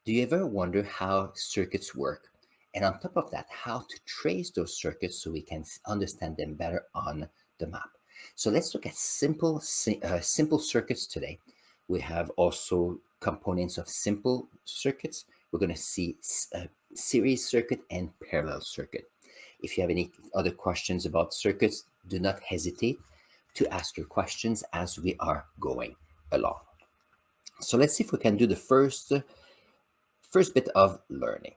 Do you ever wonder how circuits work? And on top of that, how to trace those circuits so we can understand them better on the map. So let's look at simple circuits today. We have also components of simple circuits. We're going to see series circuit and parallel circuit. If you have any other questions about circuits, do not hesitate to ask your questions as we are going along. So let's see if we can do the first bit of learning.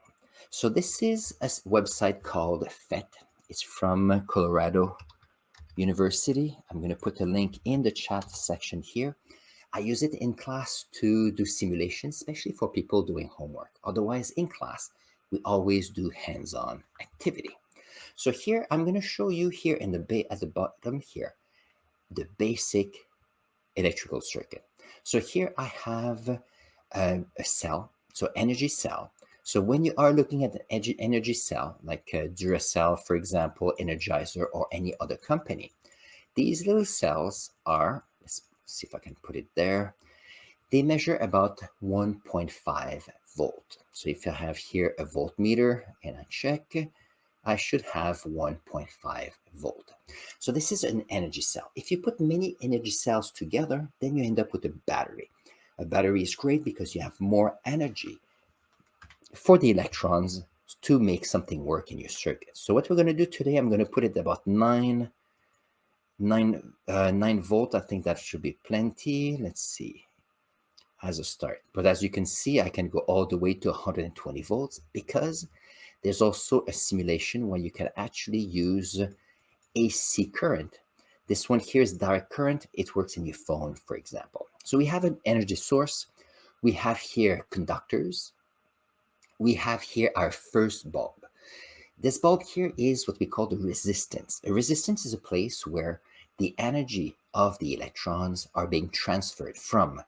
So this is a website called FET. It's from Colorado University. I'm going to put a link in the chat section here. I use it in class to do simulations, especially for people doing homework. Otherwise, in class, we always do hands-on activity. So here, I'm going to show you here in at the bottom here, the basic electrical circuit. So here I have a cell, so energy cell. So when you are looking at an energy cell, like Duracell, for example, Energizer, or any other company, these little cells are, let's see if I can put it there, they measure about 1.5 volt. So if I have here a voltmeter and I check, I should have 1.5 volt. So this is an energy cell. If you put many energy cells together, then you end up with a battery. A battery is great because you have more energy for the electrons to make something work in your circuit. So what we're going to do today, I'm going to put it about 9 volt. I think that should be plenty. Let's see, as a start. But as you can see, I can go all the way to 120 volts because there's also a simulation where you can actually use AC current. This one here is direct current. It works in your phone, for example. So we have an energy source. We have here conductors. We have here our first bulb. This bulb here is what we call the resistance. A resistance is a place where the energy of the electrons are being transferred from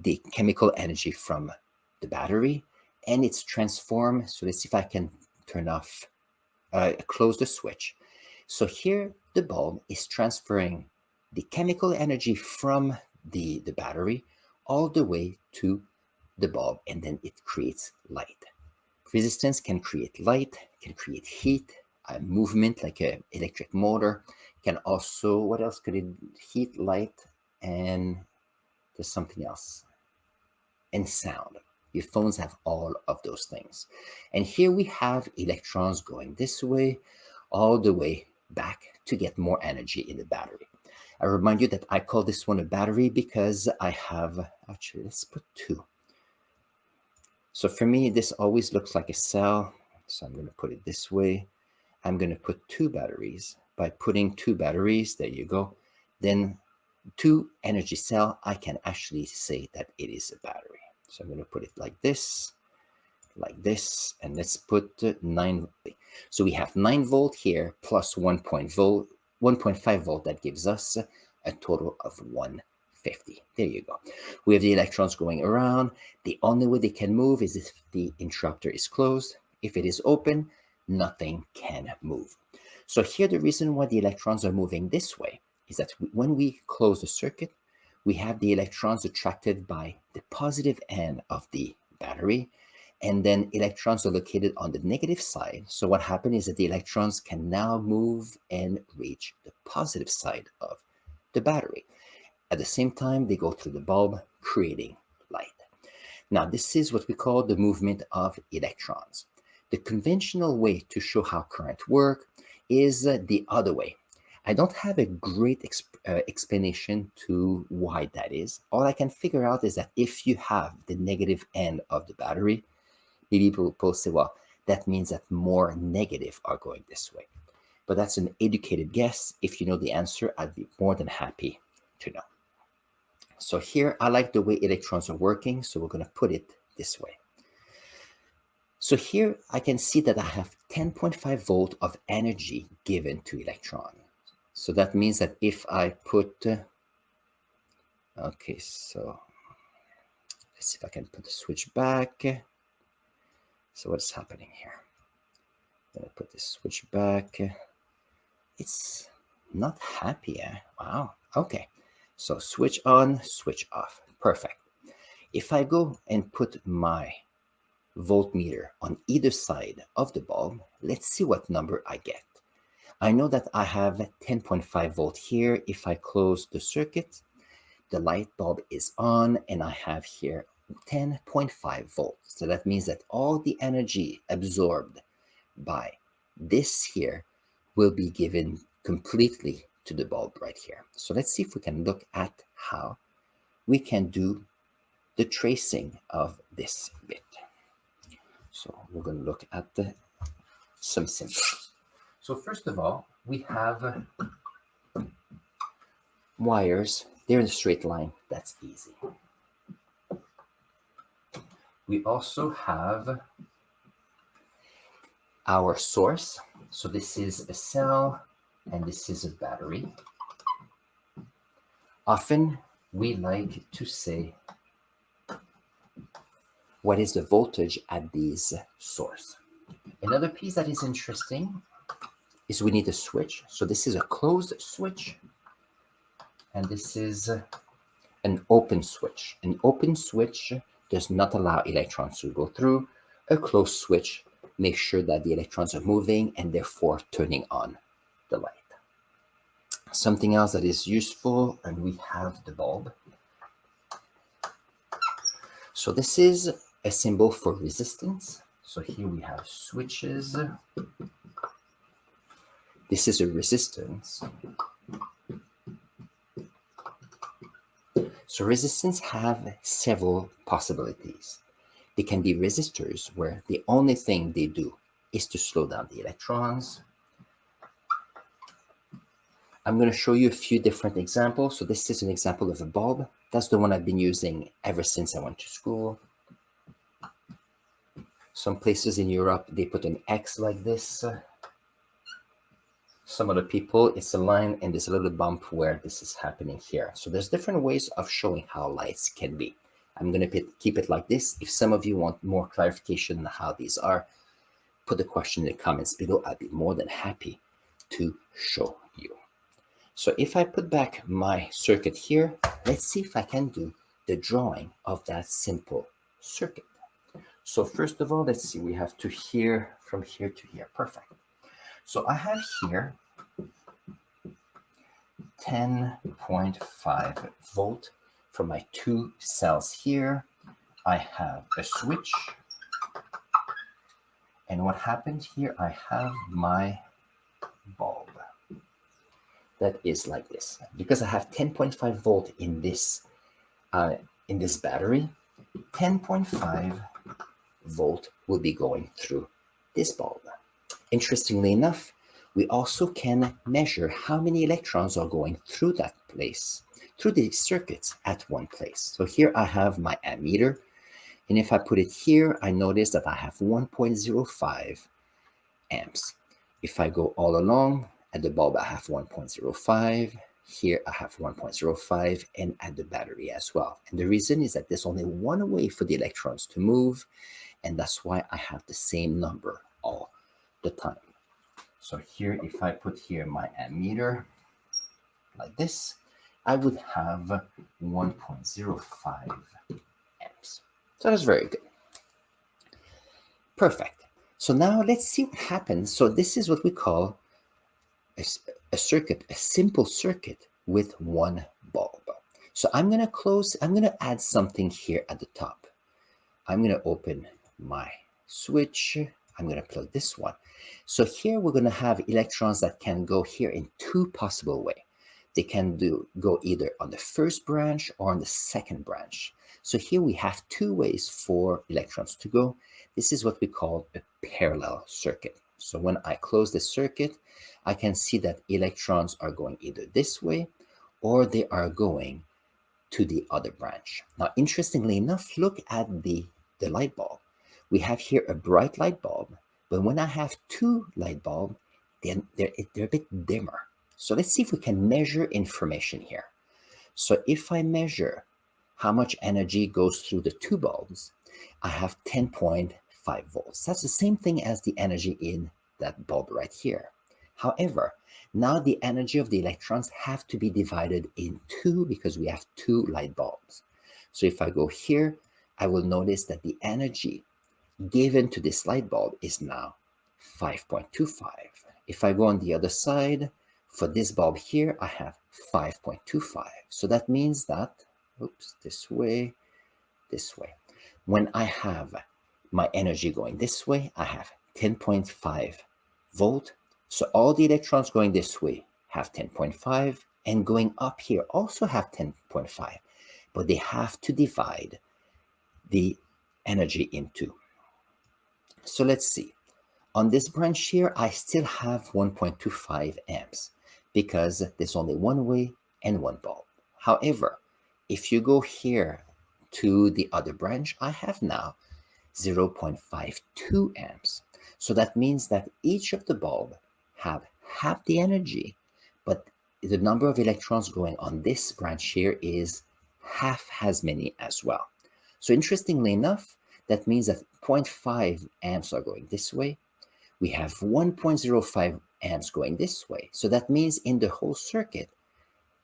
the chemical energy from the battery, and it's transformed. So let's see if I can close the switch. So here the bulb is transferring the chemical energy from the battery all the way to the bulb, and then it creates light. Resistance can create light, can create heat, movement like an electric motor, can also, what else could it, heat, light, and there's something else, and sound. Your phones have all of those things. And here we have electrons going this way, all the way back to get more energy in the battery. I remind you that I call this one a battery because I have, actually, let's put 2. So for me, this always looks like a cell. So I'm going to put it this way. I'm going to put 2 batteries. By putting 2 batteries, there you go, then 2 energy cell, I can actually say that it is a battery. So I'm going to put it like this, and let's put 9. So we have 9 volt here plus 1.5 volt. That gives us a total of 150. There you go. We have the electrons going around. The only way they can move is if the interrupter is closed. If it is open, nothing can move. So here the reason why the electrons are moving this way is that when we close the circuit, we have the electrons attracted by the positive end of the battery, and then electrons are located on the negative side. So what happens is that the electrons can now move and reach the positive side of the battery. At the same time, they go through the bulb, creating light. Now, this is what we call the movement of electrons. The conventional way to show how current works is the other way. I don't have a great explanation to why that is. All I can figure out is that if you have the negative end of the battery, maybe people say, well, that means that more negative are going this way. But that's an educated guess. If you know the answer, I'd be more than happy to know. So here, I like the way electrons are working, so we're going to put it this way. So here, I can see that I have 10.5 volt of energy given to electron. So that means that if I put, okay, so let's see if I can put the switch back. So what's happening here? I'm going to put the switch back. It's not happy, eh? Wow, okay. So switch on, switch off, perfect. If I go and put my voltmeter on either side of the bulb, let's see what number I get. I know that I have 10.5 volt here. If I close the circuit, the light bulb is on and I have here 10.5 volts. So that means that all the energy absorbed by this here will be given completely to the bulb right here. So let's see if we can look at how we can do the tracing of this bit. So we're going to look at some symbols. So first of all, we have wires. They're in a straight line. That's easy. We also have our source. So this is a cell and this is a battery. Often we like to say what is the voltage at these source. Another piece that is interesting is we need a switch. So this is a closed switch and this is an open switch. An open switch does not allow electrons to go through. A closed switch makes sure that the electrons are moving and therefore turning on the light. Something else that is useful, and we have the bulb. So this is a symbol for resistance. So here we have switches. This is a resistance. So resistance have several possibilities. They can be resistors where the only thing they do is to slow down the electrons. I'm going to show you a few different examples. So this is an example of a bulb. That's the one I've been using ever since I went to school. Some places in Europe, they put an X like this. Some other people, it's a line and there's a little bump where this is happening here. So there's different ways of showing how lights can be. I'm going to keep it like this. If some of you want more clarification on how these are, put the question in the comments below. I'd be more than happy to show you. So if I put back my circuit here, let's see if I can do the drawing of that simple circuit. So first of all, let's see, we have to here, from here to here. Perfect. So I have here 10.5 volt for my two cells here. I have a switch. And what happened here, I have my bulb. That is like this. Because I have 10.5 volt in this battery, 10.5 volt will be going through this bulb. Interestingly enough, we also can measure how many electrons are going through that place, through the circuits at one place. So here I have my ammeter, and if I put it here, I notice that I have 1.05 amps. If I go all along, at the bulb I have 1.05, here I have 1.05, and at the battery as well. And the reason is that there's only one way for the electrons to move, and that's why I have the same number all the time. So here, if I put here my ammeter like this, I would have 1.05 amps. So that's very good. Perfect. So now let's see what happens. So this is what we call a circuit, a simple circuit with one bulb. So I'm going to add something here at the top. I'm going to open my switch. I'm going to plug this one. So here we're going to have electrons that can go here in two possible ways. They can go either on the first branch or on the second branch. So here we have two ways for electrons to go. This is what we call a parallel circuit. So when I close the circuit, I can see that electrons are going either this way or they are going to the other branch. Now, interestingly enough, look at the light bulb. We have here a bright light bulb, but when I have two light bulbs, then they're a bit dimmer. So let's see if we can measure information here. So if I measure how much energy goes through the two bulbs, I have 10.5 volts. That's the same thing as the energy in that bulb right here. However, now the energy of the electrons have to be divided in two because we have two light bulbs. So if I go here, I will notice that the energy given to this light bulb is now 5.25. If I go on the other side, for this bulb here, I have 5.25. So that means that, oops, this way. When I have my energy going this way, I have 10.5 volt. So all the electrons going this way have 10.5, and going up here also have 10.5, but they have to divide the energy into. So let's see. On this branch here, I still have 1.25 amps because there's only one way and one bulb. However, if you go here to the other branch, I have now 0.52 amps. So that means that each of the bulb have half the energy, but the number of electrons going on this branch here is half as many as well. So interestingly enough, that means that 0.5 amps are going this way. We have 1.05 amps going this way. So that means in the whole circuit,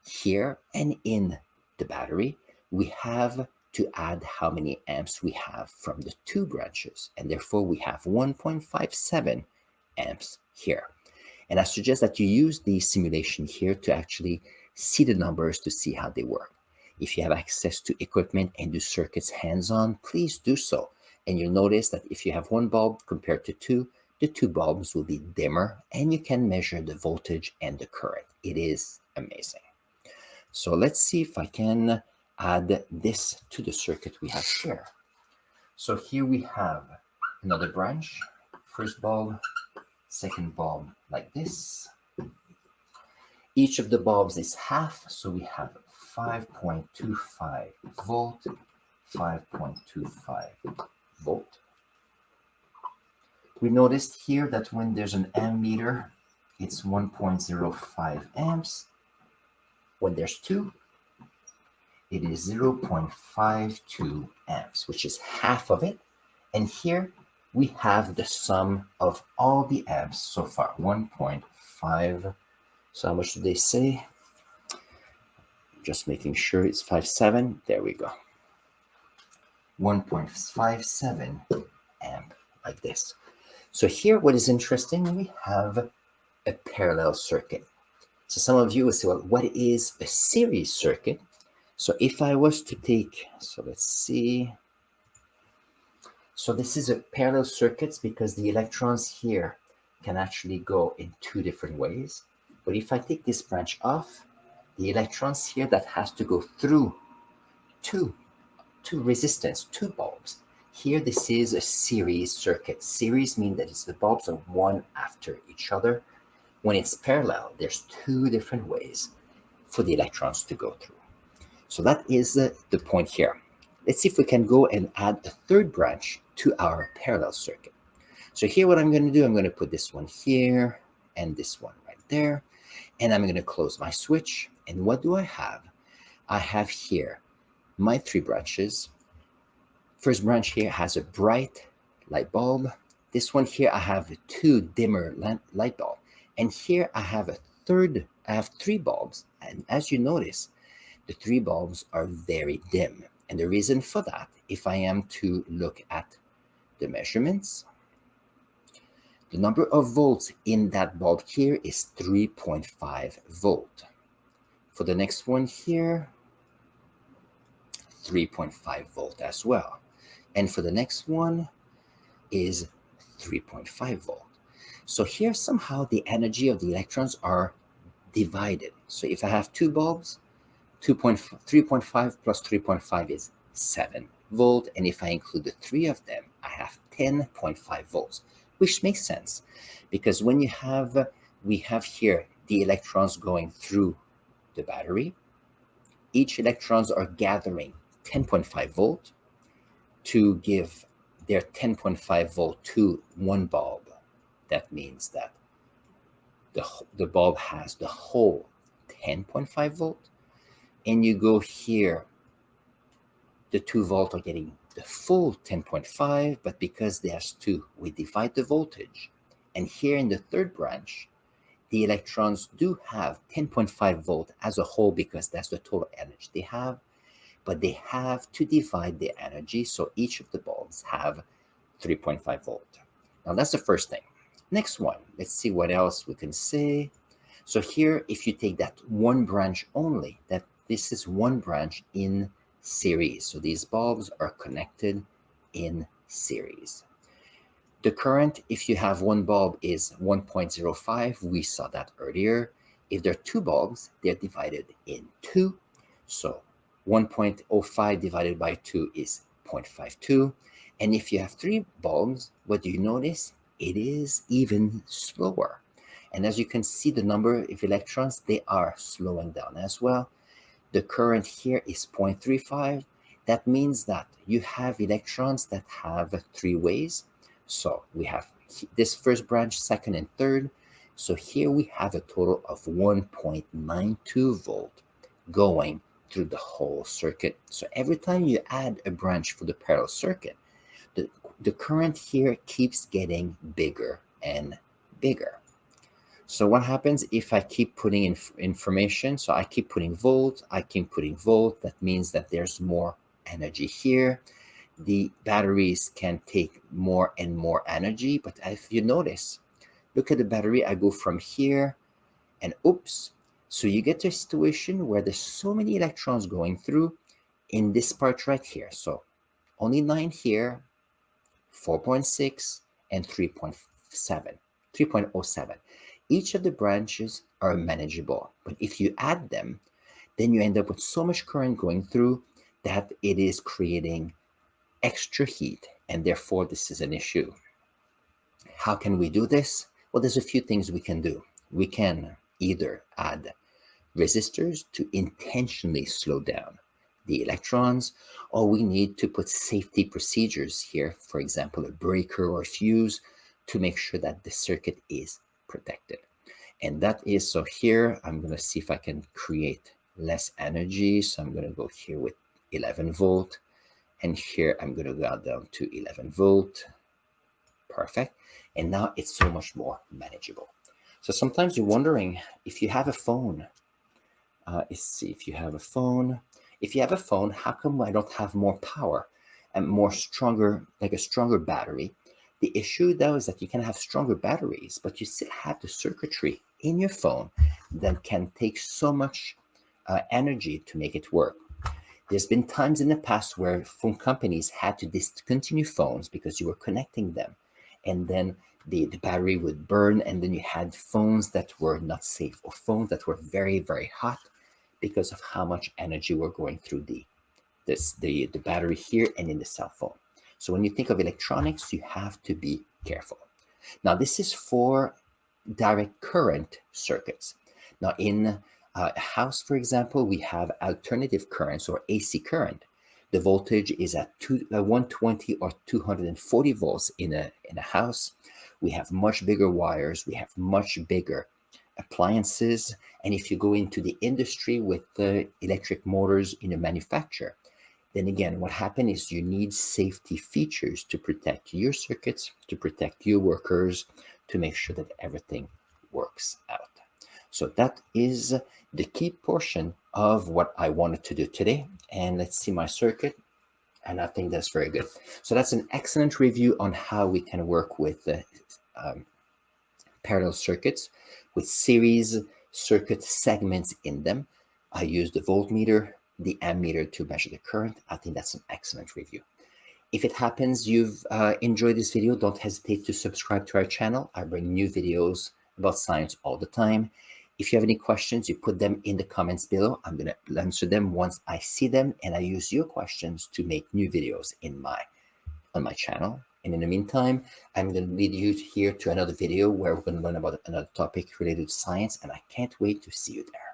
here and in the battery, we have to add how many amps we have from the two branches. And therefore, we have 1.57 amps here. And I suggest that you use the simulation here to actually see the numbers to see how they work. If you have access to equipment and do circuits hands-on, please do so. And you'll notice that if you have one bulb compared to two, the two bulbs will be dimmer and you can measure the voltage and the current. It is amazing. So let's see if I can add this to the circuit we have here. So here we have another branch, first bulb, second bulb like this. Each of the bulbs is half, so we have 5.25 volt, 5.25 volt. We noticed here that when there's an ammeter, it's 1.05 amps. When there's two, it is 0.52 amps, which is half of it. And here we have the sum of all the amps so far, 1.5. So how much do they say? Just making sure it's 5.7. There we go. 1.57 amp, like this. So here, what is interesting, we have a parallel circuit. So some of you will say, well, what is a series circuit? So if I was to take, so let's see. So this is a parallel circuit because the electrons here can actually go in two different ways. But if I take this branch off, the electrons here that has to go through two resistance, two bulbs. Here, this is a series circuit. Series means that the bulbs are one after each other. When it's parallel, there's two different ways for the electrons to go through. So that is the point here. Let's see if we can go and add a third branch to our parallel circuit. So here, what I'm going to do, I'm going to put this one here and this one right there. And I'm going to close my switch. And what do I have? I have here my three branches. First branch here has a bright light bulb. This one here, I have two dimmer light bulb. And here I have three bulbs. And as you notice, the three bulbs are very dim. And the reason for that, if I am to look at the measurements, the number of volts in that bulb here is 3.5 volt. For the next one here, 3.5 volt as well. And for the next one is 3.5 volt. So here somehow the energy of the electrons are divided. So if I have two bulbs, 3.5 plus 3.5 is 7 volt. And if I include the three of them, I have 10.5 volts, which makes sense because when we have here the electrons going through the battery, each electrons are gathering 10.5 volt to give their 10.5 volt to one bulb. That means that the bulb has the whole 10.5 volt. And you go here, the 2 volt are getting the full 10.5, but because there's two, we divide the voltage. And here in the third branch, the electrons do have 10.5 volt as a whole because that's the total energy they have, but they have to divide the energy. So each of the bulbs have 3.5 volt. Now that's the first thing. Next one, let's see what else we can say. So here, if you take that one branch only, that this is one branch in series. So these bulbs are connected in series. The current, if you have one bulb, is 1.05. We saw that earlier. If there are two bulbs, they're divided in two. So 1.05 divided by 2 is 0.52. And if you have three bulbs, what do you notice? It is even slower. And as you can see, the number of electrons, they are slowing down as well. The current here is 0.35. That means that you have electrons that have three ways. So we have this first branch, second, and third. So here we have a total of 1.92 volt going through the whole circuit. So every time you add a branch for the parallel circuit, the current here keeps getting bigger and bigger. So what happens if I keep putting in information? So I keep putting volt, I keep putting volt. That means that there's more energy here. The batteries can take more and more energy. But if you notice, look at the battery. I go from here and oops. So you get to a situation where there's so many electrons going through in this part right here. So only 9 here, 4.6, and 3.7, 3.07. Each of the branches are manageable, but if you add them, then you end up with so much current going through that it is creating extra heat, and therefore this is an issue. How can we do this? Well, there's a few things we can do. We can either add resistors to intentionally slow down the electrons, or we need to put safety procedures here, for example, a breaker or fuse, to make sure that the circuit is protected. And that is, so here, I'm going to see if I can create less energy. So I'm going to go here with 11 volt. And here I'm going to go down to 11 volt. Perfect. And now it's so much more manageable. So sometimes you're wondering if you have a phone. Let's see if you have a phone. If you have a phone, how come I don't have more power and more stronger, like a stronger battery? The issue though is that you can have stronger batteries, but you still have the circuitry in your phone that can take so much energy to make it work. There's been times in the past where phone companies had to discontinue phones because you were connecting them, and then the battery would burn, and then you had phones that were not safe, or phones that were very, very hot because of how much energy were going through the battery here and in the cell phone. So when you think of electronics, you have to be careful. Now, this is for direct current circuits. Now, in a house, for example, we have alternative currents or AC current. The voltage is at 120 or 240 volts in a house. We have much bigger wires. We have much bigger appliances. And if you go into the industry with the electric motors in a manufacturer, then again, what happens is you need safety features to protect your circuits, to protect your workers, to make sure that everything works out. So that is the key portion of what I wanted to do today. And let's see my circuit. And I think that's very good. So that's an excellent review on how we can work with parallel circuits with series circuit segments in them. I use the voltmeter, the ammeter to measure the current. I think that's an excellent review. If it happens you've enjoyed this video, don't hesitate to subscribe to our channel. I bring new videos about science all the time. If you have any questions, you put them in the comments below. I'm going to answer them once I see them, and I use your questions to make new videos on my channel. And in the meantime, I'm going to lead you here to another video where we're going to learn about another topic related to science, and I can't wait to see you there.